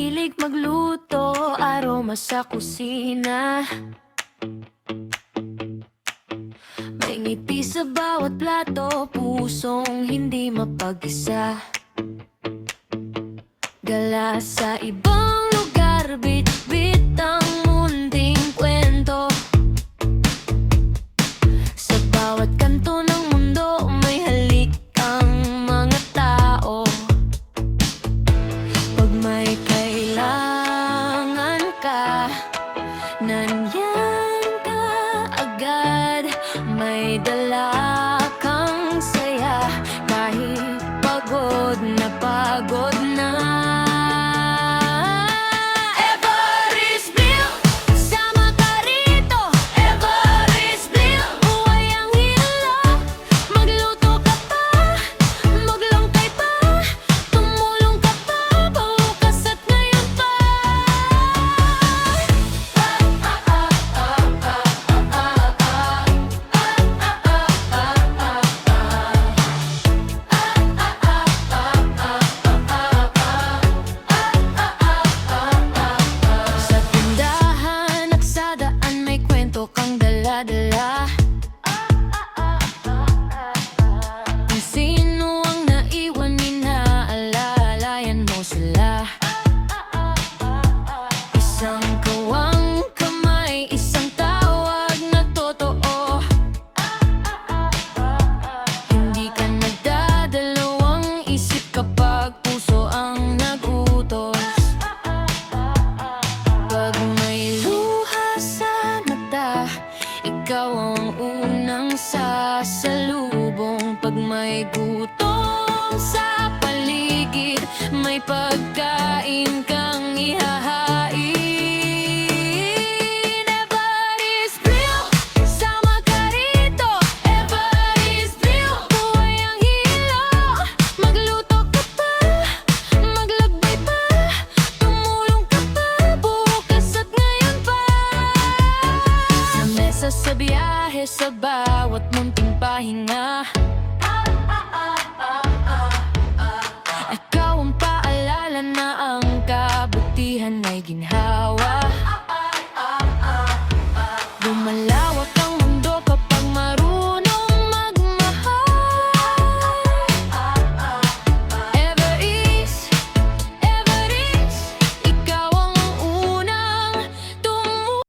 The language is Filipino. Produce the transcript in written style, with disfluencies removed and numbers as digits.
mahilig magluto, aroma sa kusina. May ngiti sa bawat plato, pusong hindi mapag-isa. Gala sa ibang lugar, bit-bit ang munting kwento. Sa bawat kanto ng mundo, may halik ang mga tao. Pag may kailangan ka, nandiyan ka agad. May dala kang saya, kahit pagod na pagod na. Kung sino ang naiwan, inaalalayan mo sila. Isang kawang kamay, isang tawag na totoo. Hindi ka nagdadalawang isip kapag puso ang nagutos. Pag may luha sa mata, ikaw ang unang sasalubong. Pag may gutom sa paligid, may pagkain kang ihahain. Everybody's real, sama ka rito. Everybody's real, buhay ang hilo. Magluto ka pa, maglakbay pa, tumulong ka pa, bukas at ngayon pa. Sa mesa, sa biyahe, sa bawat munting pahinga, ikaw ang paalala na ang kabutihan ay ginhawa. Gumalaw